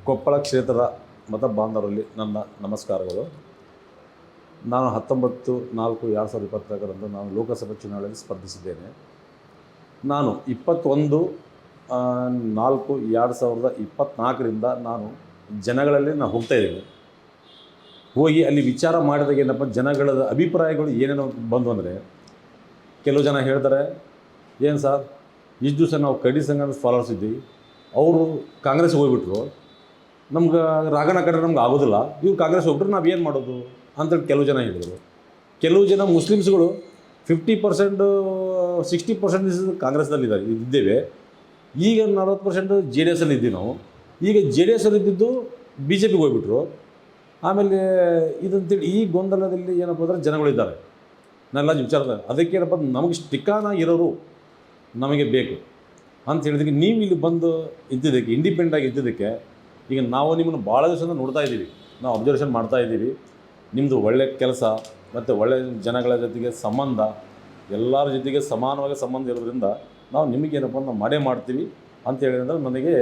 ಕೊಪ್ಪಳ ಕ್ಷೇತ್ರದ ಮತ ಬಾಂಧವರಲ್ಲಿ ನನ್ನ ನಮಸ್ಕಾರಗಳು. ನಾನು 19/4/2024 ನಾನು ಲೋಕಸಭೆ ಚುನಾವಣೆಯಲ್ಲಿ ಸ್ಪರ್ಧಿಸಿದ್ದೇನೆ. ನಾನು 21/4/2024 ನಾನು ಜನಗಳಲ್ಲಿ ಹೋಗ್ತಾಯಿದ್ದೀನಿ. ಹೋಗಿ ಅಲ್ಲಿ ವಿಚಾರ ಮಾಡಿದಾಗ ಏನಪ್ಪ, ಜನಗಳ ಅಭಿಪ್ರಾಯಗಳು ಏನೇನೋ ಬಂದು ಅಂದರೆ, ಕೆಲವು ಜನ ಹೇಳ್ತಾರೆ, ಏನು ಸರ್ ಇಷ್ಟು ದಿವಸ ನಾವು ಕಡಿ ಸಂಘದ ಫಾಲೋವರ್ಸ್ ಇದ್ದೀವಿ, ಅವರು ಕಾಂಗ್ರೆಸ್ಗೆ ಹೋಗ್ಬಿಟ್ರು, ನಮ್ಗೆ ರಾಗಣ ಕಡೆ ನಮ್ಗೆ ಆಗೋದಿಲ್ಲ, ಇವ್ರು ಕಾಂಗ್ರೆಸ್ ಹೋಗ್ಬಿಟ್ರೆ ನಾವು ಏನು ಮಾಡೋದು ಅಂತೇಳಿ ಕೆಲವು ಜನ ಹೇಳಿದರು. ಕೆಲವು ಜನ ಮುಸ್ಲಿಮ್ಸ್ಗಳು 50% 60% ಕಾಂಗ್ರೆಸ್ನಲ್ಲಿ ಇದ್ದೇವೆ, ಈಗ 40% JDS ಅಲ್ಲಿ ಇದ್ದೀವಿ ನಾವು. ಈಗ JDS ಅಲ್ಲಿ ಇದ್ದಿದ್ದು BJPಗೆ ಹೋಗ್ಬಿಟ್ರು. ಆಮೇಲೆ ಇದಂತೇಳಿ ಈ ಗೊಂದಲದಲ್ಲಿ ಏನಪ್ಪ ಅಂದರೆ ಜನಗಳಿದ್ದಾರೆ. ನಾನೆಲ್ಲ ವಿಚಾರದ ಅದಕ್ಕೇನಪ್ಪ, ನಮಗೆ ಸ್ಟಿಕ್ಕಾನ ಇರೋರು ನಮಗೆ ಬೇಕು ಅಂತ ಹೇಳಿದಕ್ಕೆ, ನೀವು ಇಲ್ಲಿ ಬಂದು ಇದ್ದಿದ್ದಕ್ಕೆ, ಇಂಡಿಪೆಂಡೆಂಟಾಗಿ ಇದ್ದಿದ್ದಕ್ಕೆ, ಈಗ ನಾವು ನಿಮ್ಮನ್ನು ಭಾಳ ದಿವಸದಿಂದ ನೋಡ್ತಾ ಇದ್ದೀವಿ, ನಾವು ಅಬ್ಸರ್ವೇಷನ್ ಮಾಡ್ತಾ ಇದ್ದೀವಿ. ನಿಮ್ಮದು ಒಳ್ಳೆಯ ಕೆಲಸ ಮತ್ತು ಒಳ್ಳೆಯ ಜನಗಳ ಜೊತೆಗೆ ಸಂಬಂಧ, ಎಲ್ಲರ ಜೊತೆಗೆ ಸಮಾನವಾಗಿ ಸಂಬಂಧ ಇರೋದ್ರಿಂದ ನಾವು ನಿಮಗೇನಪ್ಪ ನಾವು ಮಾಡೇ ಮಾಡ್ತೀವಿ ಅಂತ ಹೇಳಿದ್ರೆ ನನಗೆ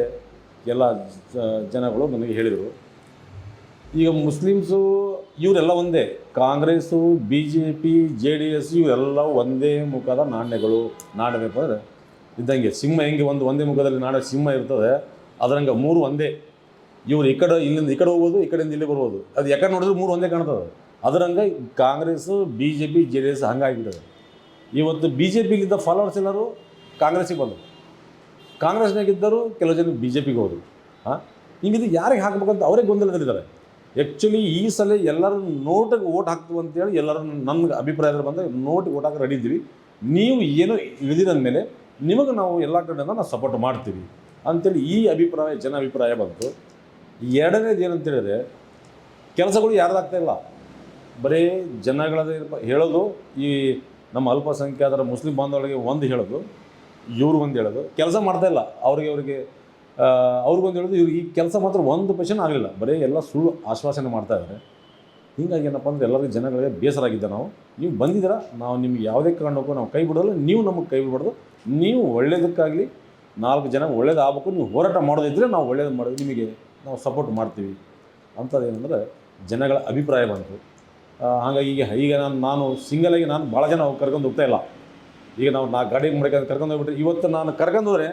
ಎಲ್ಲ ಜನಗಳು ನನಗೆ ಹೇಳಿದರು. ಈಗ ಮುಸ್ಲಿಮ್ಸು ಇವರೆಲ್ಲ ಒಂದೇ, ಕಾಂಗ್ರೆಸ್ಸು BJP JDS ಇವರೆಲ್ಲ ಒಂದೇ ಮುಖದ ನಾಣ್ಯಗಳು. ನಾಣ್ಯಬೇಕು ಅಂದರೆ ಇದ್ದಂಗೆ ಸಿಂಹ ಹೆಂಗೆ ಒಂದೇ ಮುಖದಲ್ಲಿ ನಾಣ್ಯ ಸಿಂಹ ಇರ್ತದೆ, ಅದರಂಗೆ ಮೂರು ಒಂದೇ. ಇವ್ರು ಇಲ್ಲಿಂದ ಈ ಕಡೆ ಹೋಗ್ಬೋದು, ಈ ಕಡೆಯಿಂದ ಇಲ್ಲಿ ಬರ್ಬೋದು, ಅದು ಯಾಕಡೆ ನೋಡಿದ್ರೆ ಮೂರು ಒಂದೇ ಕಾಣ್ತದೆ. ಅದರಂಗೆ ಕಾಂಗ್ರೆಸ್ಸು BJP JDS ಹಂಗಾಗಿಬಿಟ್ಟದೆ. ಇವತ್ತು BJPಲಿದ್ದ ಫಾಲೋವರ್ಸ್ ಎಲ್ಲರೂ ಕಾಂಗ್ರೆಸ್ಸಿಗೆ ಬಂದರು, ಕಾಂಗ್ರೆಸ್ನಾಗಿದ್ದರು ಕೆಲವು ಜನ BJPಗೆ ಹೋದರು. ಹಿಂಗಿದ್ದು ಯಾರಿಗೆ ಹಾಕ್ಬೇಕಂತ ಅವರೇ ಗೊಂದಲದಲ್ಲಿದ್ದಾರೆ. ಆ್ಯಕ್ಚುಲಿ ಈ ಸಲ ಎಲ್ಲರೂ ನೋಟಿಗೆ ಓಟ್ ಹಾಕ್ತೀವಿ ಅಂತೇಳಿ ಎಲ್ಲರೂ ನನ್ನ ಅಭಿಪ್ರಾಯದಲ್ಲಿ ಬಂದರೆ ನೋಟಿಗೆ ಓಟ್ ಹಾಕಿ ರೆಡಿ ಇದ್ದೀವಿ. ನೀವು ಏನೋ ಇಳಿದಿರಂದ ಮೇಲೆ ನಿಮಗೆ ನಾವು ಎಲ್ಲ ಕಡೆಯಿಂದ ನಾವು ಸಪೋರ್ಟ್ ಮಾಡ್ತೀವಿ ಅಂಥೇಳಿ ಈ ಜನ ಅಭಿಪ್ರಾಯ ಬಂತು. ಎರಡನೇದು ಏನಂತೇಳಿದ್ರೆ, ಕೆಲಸಗಳು ಯಾರ್ದಾಗ್ತಾಯಿಲ್ಲ, ಬರೀ ಜನಗಳದೇ ಹೇಳೋದು. ಈ ನಮ್ಮ ಅಲ್ಪಸಂಖ್ಯಾತರ ಮುಸ್ಲಿಂ ಬಾಂಧವರಿಗೆ ಒಂದು ಹೇಳೋದು, ಇವ್ರು ಒಂದು ಹೇಳೋದು, ಕೆಲಸ ಮಾಡ್ತಾಯಿಲ್ಲ. ಅವ್ರಿಗೊಂದು ಹೇಳೋದು, ಇವ್ರಿಗೆ ಈ ಕೆಲಸ ಮಾತ್ರ 1% ಆಗಲಿಲ್ಲ, ಬರೀ ಎಲ್ಲ ಸುಳ್ಳು ಆಶ್ವಾಸನೆ ಮಾಡ್ತಾಯಿದ್ದಾರೆ. ಹೀಗಾಗಿ ಏನಪ್ಪ ಅಂದರೆ ಎಲ್ಲರಿಗೂ ಜನಗಳಿಗೆ ಬೇಸರಾಗಿದ್ದ ನಾವು. ನೀವು ಬಂದಿದ್ದೀರಾ, ನಾವು ನಿಮ್ಗೆ ಯಾವುದೇ ಕಾರಣಕ್ಕೂ ನಾವು ಕೈ ಬಿಡೋಲ್ಲ, ನೀವು ನಮಗೆ ಕೈ ಬಿಡಬಾರ್ದು. ನೀವು ಒಳ್ಳೇದಕ್ಕಾಗಲಿ 4 ಜನ ಒಳ್ಳೇದಾಗಬೇಕು, ನೀವು ಹೋರಾಟ ಮಾಡೋದಿದ್ದರೆ ನಾವು ಒಳ್ಳೇದು ಮಾಡೋದು, ನಿಮಗೆ ನಾವು ಸಪೋರ್ಟ್ ಮಾಡ್ತೀವಿ ಅಂಥದ್ದೇನೆಂದರೆ ಜನಗಳ ಅಭಿಪ್ರಾಯ ಬಂತು. ಹಾಗಾಗಿ ಈಗ ನಾನು ಸಿಂಗಲಾಗಿ ನಾನು ಭಾಳ ಜನ ಕರ್ಕೊಂಡು ಹೋಗ್ತಾಯಿಲ್ಲ. ಈಗ ನಾವು ಗಾಡಿ ಕರ್ಕೊಂಡು ಹೋಗ್ಬಿಟ್ರೆ, ಇವತ್ತು ನಾನು ಕರ್ಕೊಂಡು ಹೋದರೆ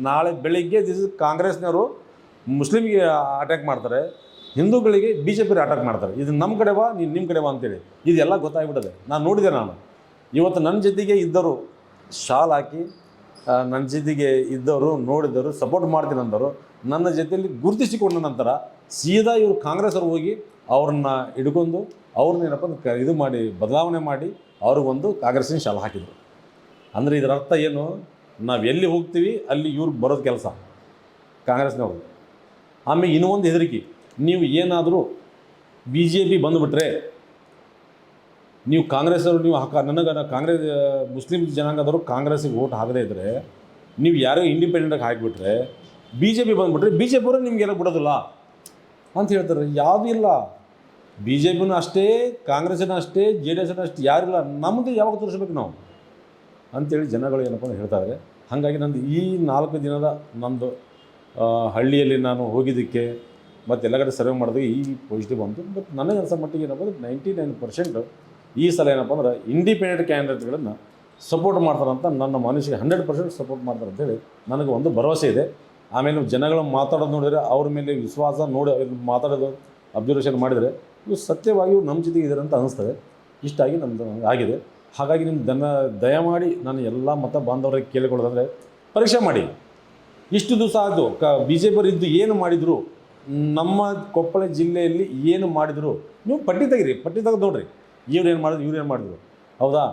ನಾಳೆ ಬೆಳಿಗ್ಗೆ ಕಾಂಗ್ರೆಸ್ನವರು ಮುಸ್ಲಿಮ್ಗೆ ಅಟ್ಯಾಕ್ ಮಾಡ್ತಾರೆ, ಹಿಂದೂಗಳಿಗೆ BJP ಅಟ್ಯಾಕ್ ಮಾಡ್ತಾರೆ. ಇದು ನಮ್ಮ ಕಡೆ ಬಾ, ನೀನು ನಿಮ್ಮ ಕಡೆ ಬಾ ಅಂತೇಳಿ ಇದೆಲ್ಲ ಗೊತ್ತಾಗ್ಬಿಟ್ಟದೆ. ನಾನು ನೋಡಿದೆ. ಇವತ್ತು ನನ್ನ ಜೊತೆಗೆ ಇದ್ದವರು ಶಾಲ್ ಹಾಕಿ ನನ್ನ ಜೊತೆಗೆ ಇದ್ದವರು ನೋಡಿದವರು ಸಪೋರ್ಟ್ ಮಾಡ್ತೀನಿ ಅಂದವರು ನನ್ನ ಜೊತೆಯಲ್ಲಿ ಗುರುತಿಸಿಕೊಂಡ ನಂತರ ಸೀದಾ ಇವರು ಕಾಂಗ್ರೆಸ್ ಅವ್ರು ಹೋಗಿ ಅವ್ರನ್ನ ಹಿಡ್ಕೊಂಡು ಅವ್ರನ್ನೇನಪ್ಪ ಇದು ಮಾಡಿ ಬದಲಾವಣೆ ಮಾಡಿ ಅವ್ರಿಗೊಂದು ಕಾಂಗ್ರೆಸ್ಸಿನ ಶಾಲೆ ಹಾಕಿದರು. ಅಂದರೆ ಇದರ ಅರ್ಥ ಏನು, ನಾವು ಎಲ್ಲಿ ಹೋಗ್ತೀವಿ ಅಲ್ಲಿ ಇವ್ರಿಗೆ ಬರೋದು ಕೆಲಸ ಕಾಂಗ್ರೆಸ್ನವರು. ಆಮೇಲೆ ಇನ್ನೂ ಒಂದು ಹೆದರಿಕೆ, ನೀವು ಏನಾದರೂ BJP ಬಂದುಬಿಟ್ರೆ, ನೀವು ಕಾಂಗ್ರೆಸ್ಸವರು ನೀವು ಕಾಂಗ್ರೆಸ್ ಮುಸ್ಲಿಂ ಜನಾಂಗದವರು ಕಾಂಗ್ರೆಸ್ಸಿಗೆ ಓಟ್ ಹಾಕದೇ ಇದ್ದರೆ, ನೀವು ಯಾರೋ ಇಂಡಿಪೆಂಡೆಂಟಾಗಿ ಹಾಕಿಬಿಟ್ರೆ, BJP ಬಂದುಬಿಟ್ರೆ BJP ಅವರು ನಿಮಗೆಲ್ಲ ಬಿಡೋದಿಲ್ಲ ಅಂತ ಹೇಳ್ತಾರೆ. ಯಾವುದೂ ಇಲ್ಲ, BJPನೂ ಅಷ್ಟೇ, ಕಾಂಗ್ರೆಸ್ಸಿನ ಅಷ್ಟೇ, JDSನೂ ಅಷ್ಟೇ, ಯಾರಿಲ್ಲ, ನಮ್ಮದು ಯಾವಾಗ ತೋರಿಸ್ಬೇಕು ನಾವು ಅಂಥೇಳಿ ಜನಗಳು ಏನಪ್ಪ ಅಂತ ಹೇಳ್ತಾರೆ. ಹಾಗಾಗಿ ನಂದು ಈ 4 ದಿನದ ನಂದು ಹಳ್ಳಿಯಲ್ಲಿ ನಾನು ಹೋಗಿದ್ದಕ್ಕೆ ಮತ್ತು ಎಲ್ಲ ಕಡೆ ಸರ್ವೆ ಮಾಡಿದಾಗ ಈ ಪಾಸಿಟಿವ್ ಬಂತು. ಬಟ್ ನನಗೆ ಅನ್ಸೋ ಮಟ್ಟಿಗೆ ಏನಪ್ಪ ಅಂದರೆ 99% ಈ ಸಲ ಏನಪ್ಪ ಅಂದ್ರೆ ಇಂಡಿಪೆಂಡೆಂಟ್ ಕ್ಯಾಂಡಿಡೇಟ್ಗಳನ್ನು ಸಪೋರ್ಟ್ ಮಾಡ್ತಾರಂತ ನನ್ನ ಮನಸ್ಸಿಗೆ 100% ಸಪೋರ್ಟ್ ಮಾಡ್ತಾರೆ ಅಂತೇಳಿ ನನಗೆ ಒಂದು ಭರವಸೆ ಇದೆ. ಆಮೇಲೆ ಜನಗಳು ಮಾತಾಡೋದು ನೋಡಿದರೆ ಅವ್ರ ಮೇಲೆ ವಿಶ್ವಾಸ ನೋಡಿ ಮಾತಾಡೋದು ಅಬ್ಸರ್ವೇಷನ್ ಮಾಡಿದರೆ ಇವು ಸತ್ಯವಾಗಿಯೂ ನಮ್ಮ ಜೊತೆಗೆ ಇದ್ದಾರೆ ಅಂತ ಅನ್ನಿಸ್ತದೆ. ಇಷ್ಟಾಗಿ ನಮ್ಮದು ಆಗಿದೆ. ಹಾಗಾಗಿ ನಿಮ್ಮ ದಯಮಾಡಿ ನಾನು ಎಲ್ಲ ಮತ ಬಾಂಧವರಿಗೆ ಕೇಳಿಕೊಳ್ಳೋದಂದರೆ, ಪರೀಕ್ಷೆ ಮಾಡಿ. ಇಷ್ಟು ದಿವಸ ಆಯಿತು BJP ಇದ್ದು ಏನು ಮಾಡಿದರು, ನಮ್ಮ ಕೊಪ್ಪಳ ಜಿಲ್ಲೆಯಲ್ಲಿ ಏನು ಮಾಡಿದರು, ನೀವು ಪಟ್ಟಿ ತೆಗೀರಿ, ಪಟ್ಟಿ ತೆಗೆದು ನೋಡಿರಿ, ಇವ್ರೇನು ಮಾಡಿದ್ರು ಹೌದಾ.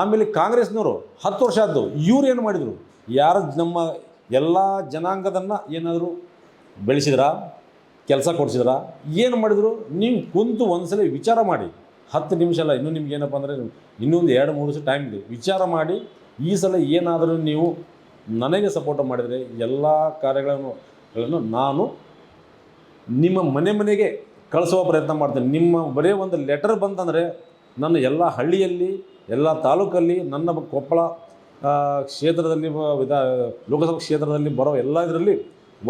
ಆಮೇಲೆ ಕಾಂಗ್ರೆಸ್ನವರು 10 ವರ್ಷ ಆದ್ದು, ಇವ್ರು ಏನು ಮಾಡಿದರು, ಯಾರು ನಮ್ಮ ಎಲ್ಲ ಜನಾಂಗದನ್ನು ಏನಾದರೂ ಬೆಳೆಸಿದ್ರಾ, ಕೆಲಸ ಕೊಡಿಸಿದ್ರಾ, ಏನು ಮಾಡಿದರು, ನೀವು ಕುಂತು ಒಂದು ಸಲ ವಿಚಾರ ಮಾಡಿ. 10 ನಿಮಿಷ ಅಲ್ಲ, ಇನ್ನೂ ನಿಮ್ಗೆ ಏನಪ್ಪ ಅಂದರೆ ಇನ್ನೊಂದು 2-3 ದಿವಸ ಟೈಮ್ ಇದೆ. ವಿಚಾರ ಮಾಡಿ ಈ ಸಲ ಏನಾದರೂ ನೀವು ನನಗೆ ಸಪೋರ್ಟ್ ಮಾಡಿದರೆ ಎಲ್ಲ ಕಾರ್ಯಗಳನ್ನು ನಾನು ನಿಮ್ಮ ಮನೆಗೆ ಕಳಿಸುವ ಪ್ರಯತ್ನ ಮಾಡ್ತೇನೆ. ನಿಮ್ಮ ಬರೀ ಒಂದು ಲೆಟರ್ ಬಂತಂದರೆ ನನ್ನ ಎಲ್ಲ ಹಳ್ಳಿಯಲ್ಲಿ, ಎಲ್ಲ ತಾಲೂಕಲ್ಲಿ, ನನ್ನ ಕೊಪ್ಪಳ ಕ್ಷೇತ್ರದಲ್ಲಿ ಲೋಕಸಭಾ ಕ್ಷೇತ್ರದಲ್ಲಿ ಬರೋ ಎಲ್ಲ ಇದರಲ್ಲಿ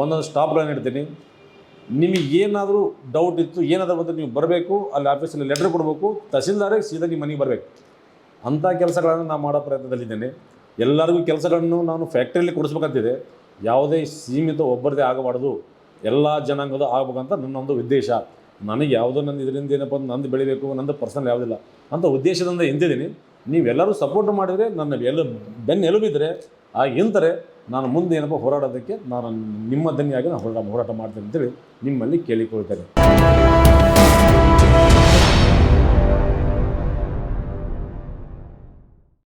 ಒಂದೊಂದು ಸ್ಟಾಪ್ಗಳನ್ನು ಇಡ್ತೀನಿ. ನಿಮಗೆ ಏನಾದರೂ ಡೌಟ್ ಇತ್ತು ಏನಾದರೂ ಬಂದರೆ ನೀವು ಬರಬೇಕು, ಅಲ್ಲಿ ಆಫೀಸಲ್ಲಿ ಲೆಟ್ರ್ ಕೊಡಬೇಕು, ತಹಸೀಲ್ದಾರಿಗೆ ಸೀದಾ ನಿಮ್ಮ ಮನೆಗೆ ಬರಬೇಕು. ಅಂಥ ಕೆಲಸಗಳನ್ನು ನಾನು ಮಾಡೋ ಪ್ರಯತ್ನದಲ್ಲಿದ್ದೇನೆ. ಎಲ್ಲರಿಗೂ ಕೆಲಸಗಳನ್ನು ನಾನು ಫ್ಯಾಕ್ಟ್ರಿಯಲ್ಲಿ ಕೊಡಿಸ್ಬೇಕಂತಿದೆ. ಯಾವುದೇ ಸೀಮಿತ ಒಬ್ಬರದೇ ಆಗಬಾರ್ದು, ಎಲ್ಲ ಜನಾಂಗದ ಆಗ್ಬೇಕಂತ ನನ್ನೊಂದು ಉದ್ದೇಶ. ನನಗೆ ಯಾವುದೋ ನನ್ನ ಇದರಿಂದ ಏನಪ್ಪ ನಂದು ಬೆಳಿಬೇಕು, ನಂದು ಪರ್ಸನಲ್ ಯಾವುದಿಲ್ಲ ಅಂತ ಉದ್ದೇಶದಿಂದ ಎಂದಿದ್ದೀನಿ. ನೀವೆಲ್ಲರೂ ಸಪೋರ್ಟ್ ಮಾಡಿದರೆ, ನನ್ನ ಬೆನ್ನು ಎಲುಬಿದ್ರೆ ಇಂತಾರೆ ನಾನು ಮುಂದೆ ಏನಪ್ಪ ಹೋರಾಡೋದಕ್ಕೆ ನಾನು ನಿಮ್ಮ ದನಿಯಾಗಿ ನಾನು ಹೋರಾಟ ಮಾಡ್ತೇನೆ ಅಂತೇಳಿ ನಿಮ್ಮಲ್ಲಿ ಕೇಳಿಕೊಳ್ತೇನೆ.